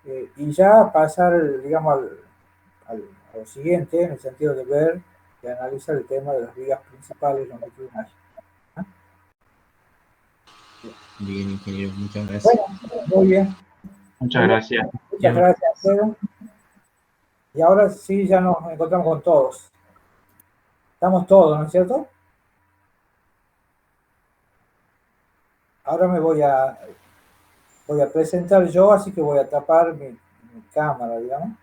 y ya pasar, digamos, a lo siguiente, en el sentido de ver y analizar el tema de las vigas principales longitudinales. Bien, ingeniero, muchas gracias. Bueno, muy bien. Muchas Muy bien. gracias. Muchas gracias, Pedro. Y ahora sí, ya nos encontramos con todos. Estamos todos, ¿no es cierto? Ahora voy a presentar yo, así que voy a tapar mi cámara, digamos.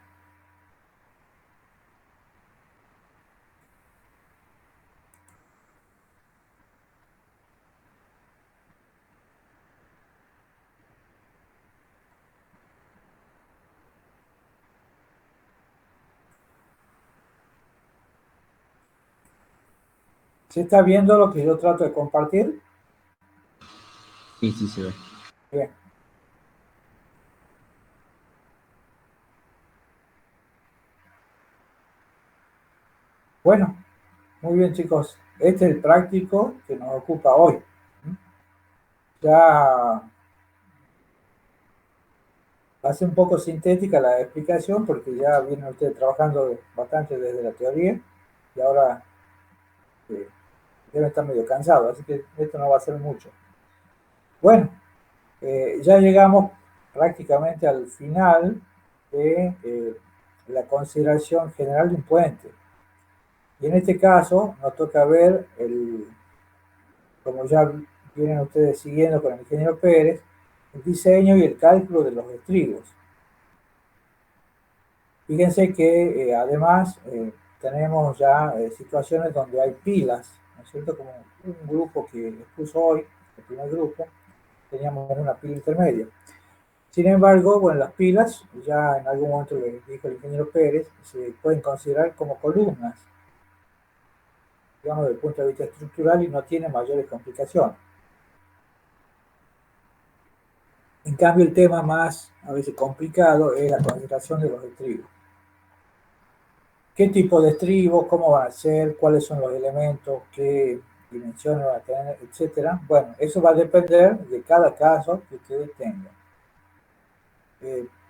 ¿Se está viendo lo que yo trato de compartir? Sí, sí se ve. Bien. Bueno, muy bien, chicos. Este es el práctico que nos ocupa hoy. Ya hace un poco sintética la explicación porque ya vienen ustedes trabajando bastante desde la teoría y ahora eh, deben estar medio cansados, así que esto no va a ser mucho. Bueno, ya llegamos prácticamente al final de la consideración general de un puente. Y en este caso nos toca ver, como ya vienen ustedes siguiendo con el ingeniero Pérez, el diseño y el cálculo de los estribos. Fíjense que además tenemos ya situaciones donde hay pilas, ¿no es cierto? Como un grupo que expuso hoy, el primer grupo, teníamos una pila intermedia. Sin embargo, bueno, las pilas, ya en algún momento le dijo el ingeniero Pérez, se pueden considerar como columnas, digamos, desde el punto de vista estructural y no tiene mayores complicaciones. En cambio, el tema más a veces complicado es la consideración de los estribos. ¿Qué tipo de estribos? ¿Cómo van a ser? ¿Cuáles son los elementos? ¿Qué dimensiones van a tener? Etcétera. Bueno, eso va a depender de cada caso que ustedes tengan.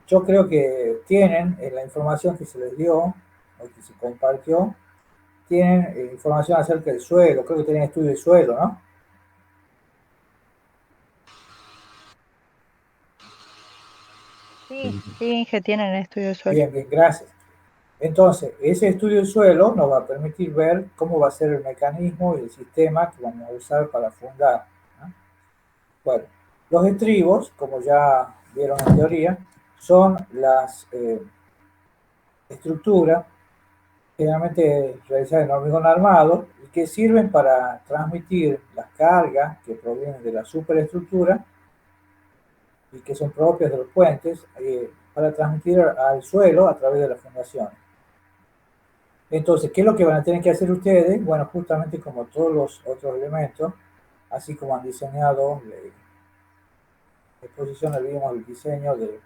Yo creo que tienen en la información que se les dio o que se compartió, tienen información acerca del suelo, creo que tienen estudio del suelo, ¿no? Sí, sí, Inge, tienen estudio de suelo. Bien, bien, gracias. Entonces, ese estudio del suelo nos va a permitir ver cómo va a ser el mecanismo y el sistema que vamos a usar para fundar, ¿no? Bueno, los estribos, como ya vieron en teoría, son las estructuras generalmente realizadas en hormigón armado y que sirven para transmitir las cargas que provienen de la superestructura y que son propias de los puentes para transmitir al suelo a través de la fundación. Entonces, ¿qué es lo que van a tener que hacer ustedes? Bueno, justamente como todos los otros elementos, así como han diseñado la exposición, vimos el diseño de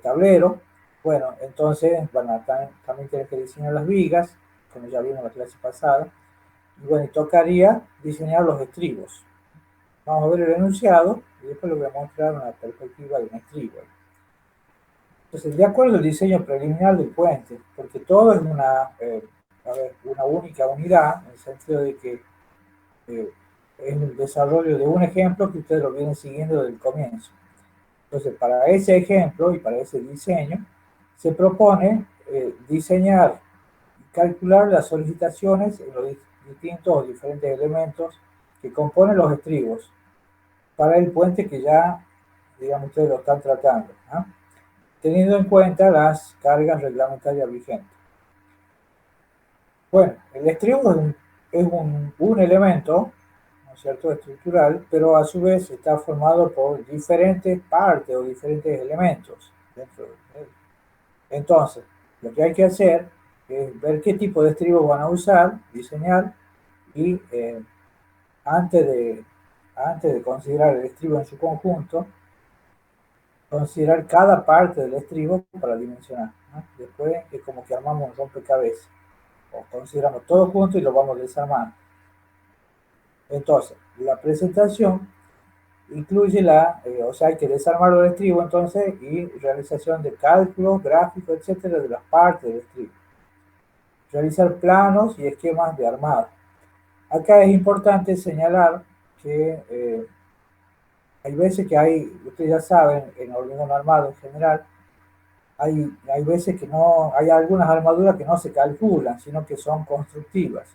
tablero, bueno, entonces van a también tener que diseñar las vigas, como ya vimos en la clase pasada, y bueno, tocaría diseñar los estribos. Vamos a ver el enunciado y después les voy a mostrar una perspectiva de un estribo. Entonces, de acuerdo al diseño preliminar del puente, porque todo es una única unidad, en el sentido de que es el desarrollo de un ejemplo que ustedes lo vienen siguiendo desde el comienzo. Entonces, para ese ejemplo y para ese diseño, se propone diseñar y calcular las solicitaciones en los distintos o diferentes elementos que componen los estribos para el puente que ya, digamos, ustedes lo están tratando, ¿no? Teniendo en cuenta las cargas reglamentarias vigentes. Bueno, el estribo es un elemento, ¿no es cierto?, estructural, pero a su vez está formado por diferentes partes o diferentes elementos dentro de él. Entonces, lo que hay que hacer es ver qué tipo de estribos van a usar, diseñar, y antes de considerar el estribo en su conjunto, considerar cada parte del estribo para dimensionar, ¿no? Después es como que armamos un rompecabezas, o consideramos todo junto y lo vamos desarmando. Entonces, la presentación incluye o sea, hay que desarmar el estribo entonces y realización de cálculos, gráficos, etcétera, de las partes del estribo. Realizar planos y esquemas de armado. Acá es importante señalar que hay veces que ustedes ya saben, en hormigón armado en general, hay veces que no, hay algunas armaduras que no se calculan, sino que son constructivas.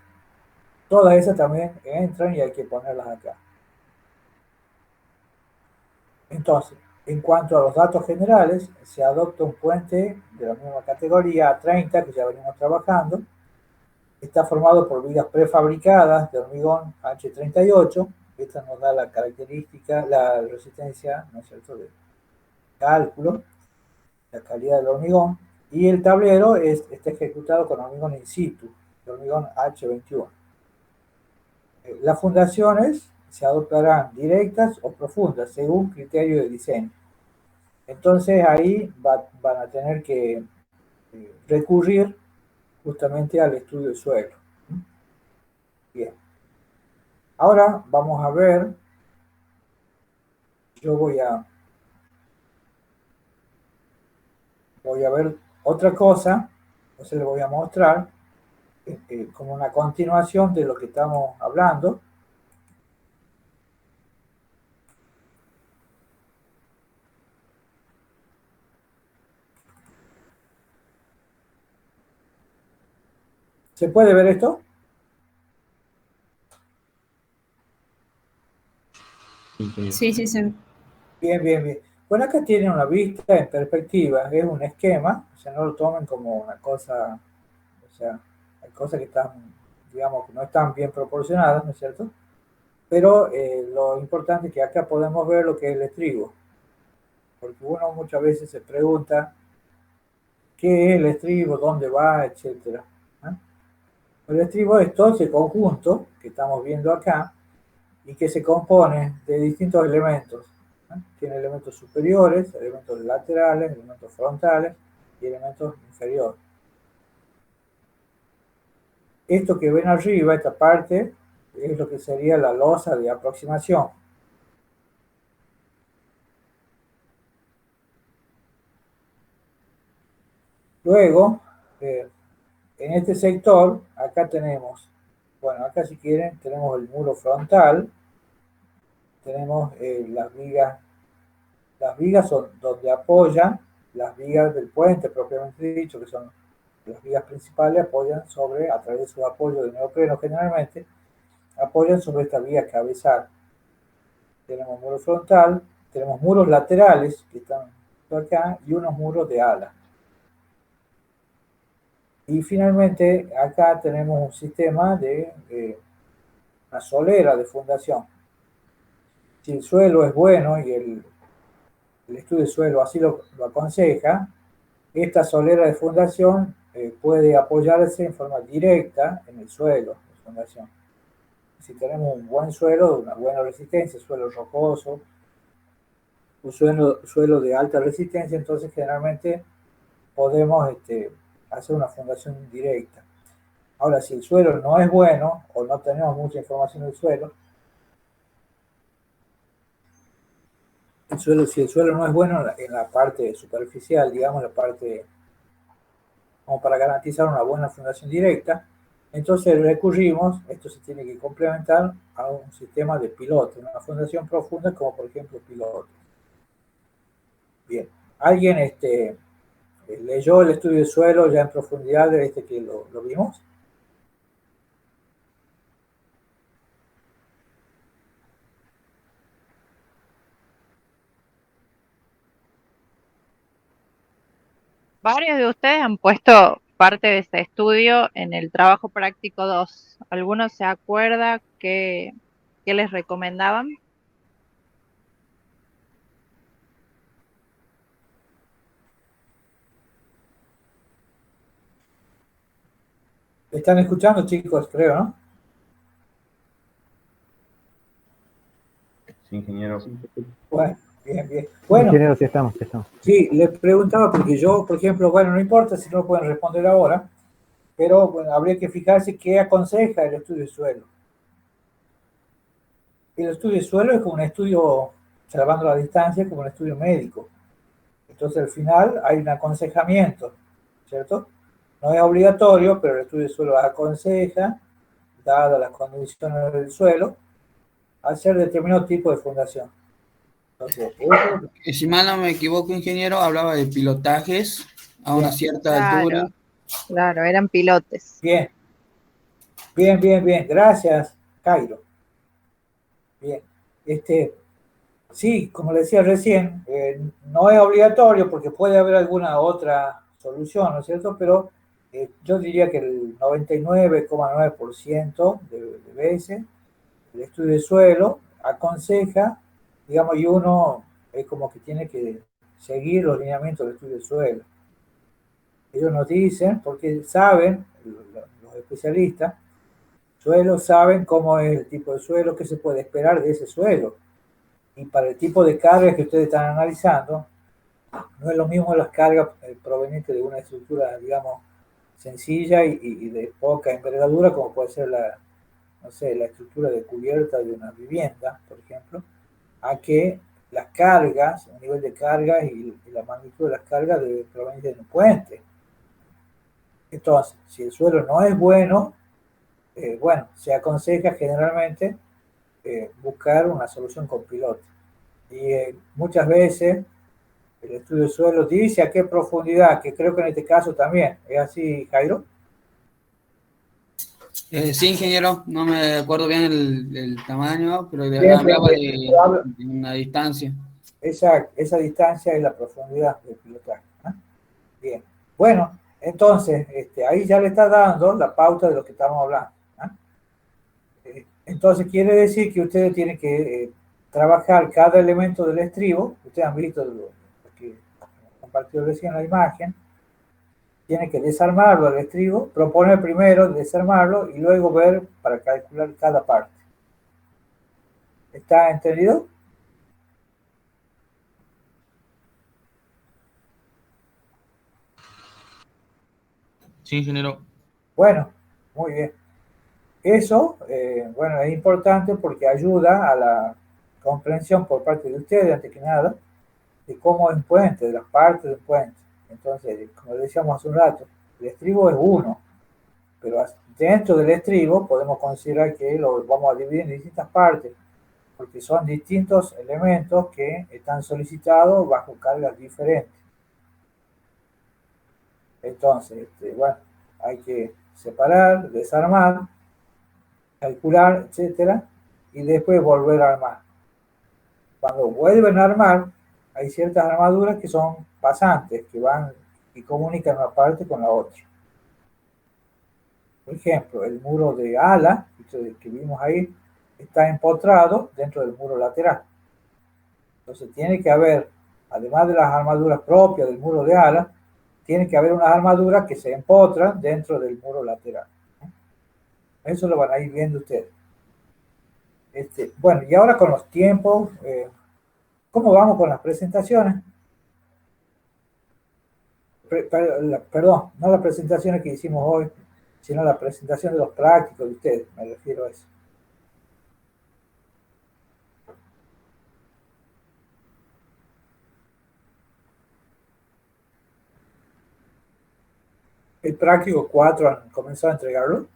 Todas esas también entran y hay que ponerlas acá. Entonces, en cuanto a los datos generales, se adopta un puente de la misma categoría A30 que ya venimos trabajando. Está formado por vigas prefabricadas de hormigón H38. Esta nos da la característica, la resistencia, ¿no es cierto?, de cálculo, la calidad del hormigón. Y el tablero está ejecutado con hormigón in situ, de hormigón H21. Las fundaciones se adoptarán directas o profundas según criterio de diseño. Entonces ahí van a tener que recurrir justamente al estudio de suelo. Bien. Ahora vamos a ver, yo voy a ver otra cosa, entonces le voy a mostrar como una continuación de lo que estamos hablando. ¿Se puede ver esto? Sí, Sí, sí. Bien, bien, bien. Bueno, acá tienen una vista en perspectiva, es un esquema, o sea, no lo tomen como una cosa, o sea, hay cosas que están, digamos, que no están bien proporcionadas, ¿no es cierto? Pero lo importante es que acá podemos ver lo que es el estribo, porque uno muchas veces se pregunta qué es el estribo, dónde va, etcétera. El estribo es todo ese conjunto que estamos viendo acá y que se compone de distintos elementos. Tiene elementos superiores, elementos laterales, elementos frontales y elementos inferiores. Esto que ven arriba, esta parte, es lo que sería la losa de aproximación. Luego, en este sector, acá tenemos, bueno, acá si quieren, tenemos el muro frontal, tenemos las vigas. Las vigas son donde apoyan las vigas del puente, propiamente dicho, que son las vigas principales, apoyan a través de su apoyo de neopreno generalmente, apoyan sobre esta viga cabezal. Tenemos muro frontal, tenemos muros laterales que están acá y unos muros de ala. Y finalmente acá tenemos un sistema de una solera de fundación. Si el suelo es bueno y el estudio de suelo así lo aconseja, esta solera de fundación puede apoyarse en forma directa en el suelo de fundación. Si tenemos un buen suelo, una buena resistencia, suelo rocoso, un suelo de alta resistencia, entonces generalmente podemos hacer una fundación directa. Ahora, si el suelo no es bueno o no tenemos mucha información del suelo, si el suelo no es bueno en la parte superficial, digamos la parte como para garantizar una buena fundación directa, entonces recurrimos, esto se tiene que complementar a un sistema de pilotes, una fundación profunda como por ejemplo pilotes. Bien, ¿alguien leyó el estudio de suelo ya en profundidad de que lo vimos? Varios de ustedes han puesto parte de ese estudio en el trabajo práctico 2. ¿Alguno se acuerda qué les recomendaban? ¿Están escuchando, chicos? Creo, ¿no? Sí, ingeniero. Bueno, bien, bien. Bueno, ingeniero, sí estamos. sí, les preguntaba porque yo, por ejemplo, bueno, no importa si no lo pueden responder ahora, pero bueno, habría que fijarse qué aconseja el estudio de suelo. El estudio de suelo es como un estudio salvando la distancia como un estudio médico. Entonces al final hay un aconsejamiento, ¿cierto? No es obligatorio, pero el estudio de suelo aconseja, dadas las condiciones del suelo, hacer determinado tipo de fundación. Entonces, Si mal no me equivoco, ingeniero, hablaba de pilotajes a una cierta altura. Claro, claro, eran pilotes. Bien, bien, bien, bien. Gracias, Cairo. Bien. Sí, como le decía recién, no es obligatorio porque puede haber alguna otra solución, ¿no es cierto? Pero yo diría que el 99,9% de veces el estudio de suelo aconseja, digamos, y uno es como que tiene que seguir los lineamientos del estudio de suelo. Ellos nos dicen, porque saben, los especialistas, suelo saben cómo es el tipo de suelo, qué se puede esperar de ese suelo. Y para el tipo de cargas que ustedes están analizando, no es lo mismo las cargas provenientes de una estructura, digamos, sencilla y de poca envergadura, como puede ser la, no sé, la estructura de cubierta de una vivienda, por ejemplo, a que las cargas, el nivel de cargas y la magnitud de las cargas debe provenir de un puente. Entonces, si el suelo no es bueno, bueno, se aconseja generalmente buscar una solución con pilote. Y muchas veces el estudio de suelo dice a qué profundidad, que creo que en este caso también. ¿Es así, Jairo? Sí, ingeniero, no me acuerdo bien el tamaño, pero Bien, bien, hablaba bien. de una distancia. Esa distancia es la profundidad del pilotaje, ¿no? Bien. Bueno, entonces, ahí ya le está dando la pauta de lo que estamos hablando, ¿no? Entonces quiere decir que ustedes tienen que trabajar cada elemento del estribo. Ustedes han visto lo que compartió recién la imagen. Tiene que desarmarlo al estribo, proponer primero desarmarlo y luego ver para calcular cada parte. ¿Está entendido? Sí, ingeniero. Bueno, muy bien. Eso, bueno, es importante porque ayuda a la comprensión por parte de ustedes, antes que nada, de cómo es un puente, de las partes del puente. Entonces, como decíamos hace un rato, el estribo es uno, pero dentro del estribo podemos considerar que lo vamos a dividir en distintas partes, porque son distintos elementos que están solicitados bajo cargas diferentes. Entonces, bueno, hay que separar, desarmar, calcular, etcétera, y después volver a armar. Cuando vuelven a armar, hay ciertas armaduras que son pasantes, que van y comunican una parte con la otra. Por ejemplo, el muro de ala, que vimos ahí, está empotrado dentro del muro lateral. Entonces tiene que haber, además de las armaduras propias del muro de ala, tiene que haber unas armaduras que se empotran dentro del muro lateral. Eso lo van a ir viendo ustedes. Bueno, y ahora con los tiempos, ¿cómo vamos con las presentaciones? Perdón, no las presentaciones que hicimos hoy, sino la presentación de los prácticos de ustedes, me refiero a eso. ¿El práctico 4 han comenzado a entregarlo?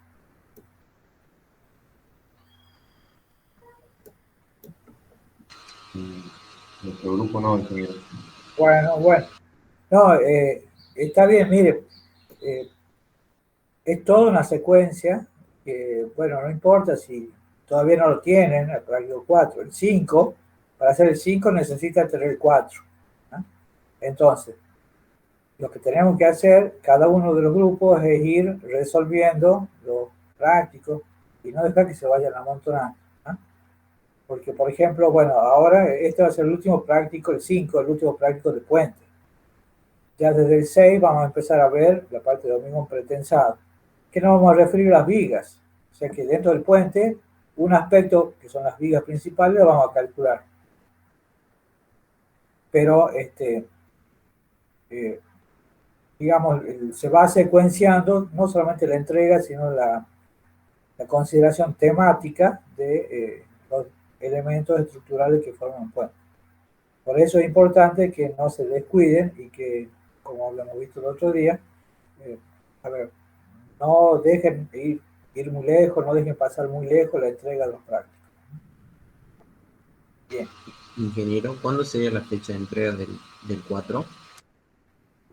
Nuestro grupo no, ingeniero. Bueno. No, está bien, mire, es toda una secuencia que, bueno, no importa si todavía no lo tienen, el práctico 4, el 5, para hacer el 5 necesita tener el 4, ¿no? Entonces, lo que tenemos que hacer, cada uno de los grupos, es ir resolviendo los prácticos y no dejar que se vayan amontonando, ¿no? Porque, por ejemplo, bueno, ahora este va a ser el último práctico, el 5, el último práctico de puente. Ya desde el 6 vamos a empezar a ver la parte de hormigón pretensado, que nos vamos a referir a las vigas. O sea que dentro del puente, un aspecto que son las vigas principales lo vamos a calcular. Pero, digamos, se va secuenciando no solamente la entrega, sino la consideración temática de los elementos estructurales que forman un puente. Por eso es importante que no se descuiden y que, como lo hemos visto el otro día, a ver, no dejen ir muy lejos, no dejen pasar muy lejos la entrega de los prácticos. Bien. Ingeniero, ¿cuándo sería la fecha de entrega del 4?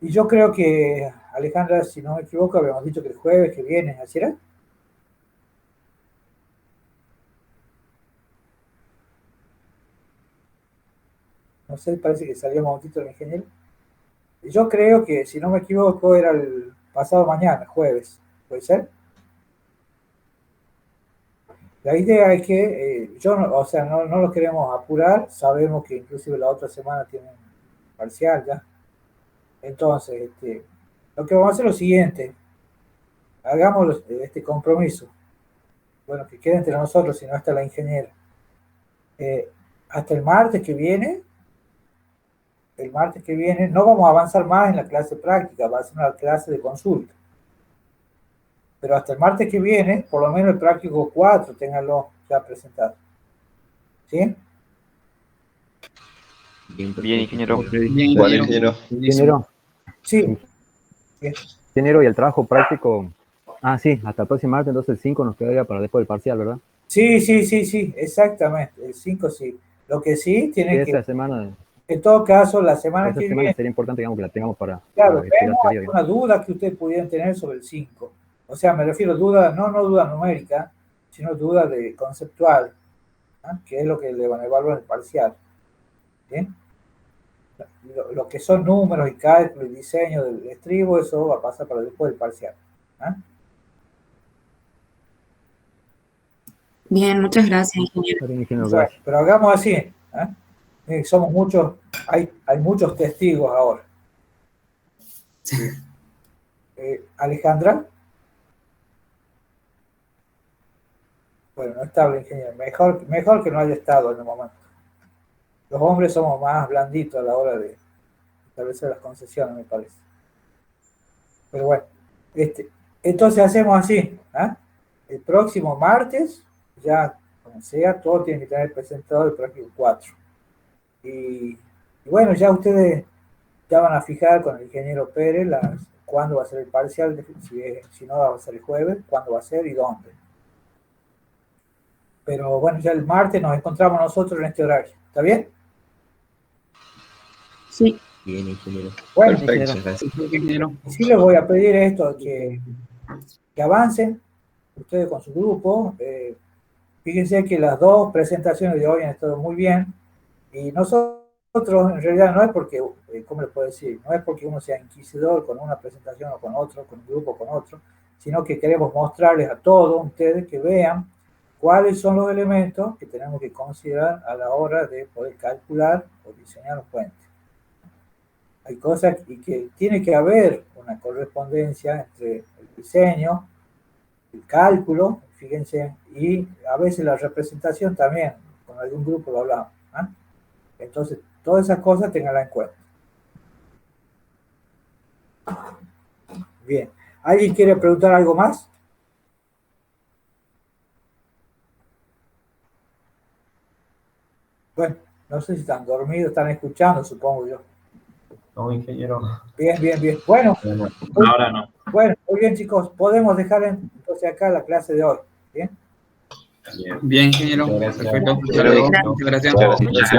Y yo creo que, Alejandra, si no me equivoco, habíamos dicho que el jueves que viene, ¿así era? No sé, parece que salía un momentito el ingeniero. Y yo creo que, si no me equivoco, era el pasado mañana, jueves. ¿Puede ser? La idea es que, o sea, no lo queremos apurar, sabemos que inclusive la otra semana tienen parcial ya. Entonces, lo que vamos a hacer es lo siguiente, hagamos este compromiso, bueno, que quede entre nosotros, si no está la ingeniera. Hasta el martes que viene, no vamos a avanzar más en la clase práctica, va a ser una clase de consulta. Pero hasta el martes que viene, por lo menos el práctico 4, ténganlo ya presentado. ¿Sí? Bien, ingeniero. Bien, Bueno, ingeniero. Ingeniero, Sí. Bien. ingeniero, y el trabajo práctico. Ah, sí, hasta el próximo martes, entonces el 5 nos quedaría para después del parcial, ¿verdad? Sí, exactamente. El 5 sí. Lo que sí tiene Esta que, semana, en todo caso, la semana esta que semana viene, sería importante, digamos, que la tengamos para claro, estudiar vemos teoría. alguna duda que ustedes pudieran tener sobre el 5. O sea, me refiero a duda, no duda numérica, sino duda de conceptual, ¿no? Que es lo que le van a evaluar en el parcial. ¿Bien? Lo que son números y cálculo y diseño del estribo, eso va a pasar para después del parcial. ¿Ah? Bien, muchas gracias, ingeniero. Está bien, ingeniero, Bueno, gracias. pero hagamos así. Somos muchos, hay muchos testigos ahora. Alejandra. Bueno, no está el ingeniero. Mejor que no haya estado en el momento. Los hombres somos más blanditos a la hora de establecer las concesiones, me parece. Pero bueno, entonces hacemos así. El próximo martes, ya como sea, todos tienen que tener presentado el práctico 4. Y bueno, ya ustedes ya van a fijar con el ingeniero Pérez cuándo va a ser el parcial, si no va a ser el jueves, cuándo va a ser y dónde. Pero bueno, ya el martes nos encontramos nosotros en este horario. ¿Está bien? Sí. Bien, ingeniero. Bueno, Perfecto, gracias. Ingeniero. sí les voy a pedir esto, que avancen ustedes con su grupo. Fíjense que las dos presentaciones de hoy han estado muy bien. Y nosotros, en realidad, no es porque, ¿cómo les puedo decir? No es porque uno sea inquisidor con una presentación o con otro, con un grupo o con otro, sino que queremos mostrarles a todos ustedes que vean cuáles son los elementos que tenemos que considerar a la hora de poder calcular o diseñar un puente. Hay cosas y que tiene que haber una correspondencia entre el diseño, el cálculo, fíjense, y a veces la representación también, con algún grupo lo hablamos. Entonces, todas esas cosas tenganlas en cuenta. Bien. ¿Alguien quiere preguntar algo más? Bueno, no sé si están dormidos, están escuchando, supongo yo. No, ingeniero. Bien. Bueno, Ahora no. bueno, muy bien, chicos. Podemos dejar entonces acá la clase de hoy. Bien. Bien, ingeniero. Muchas gracias. Perfecto. Muchas Hasta luego. gracias. Muchas gracias. Muchas gracias.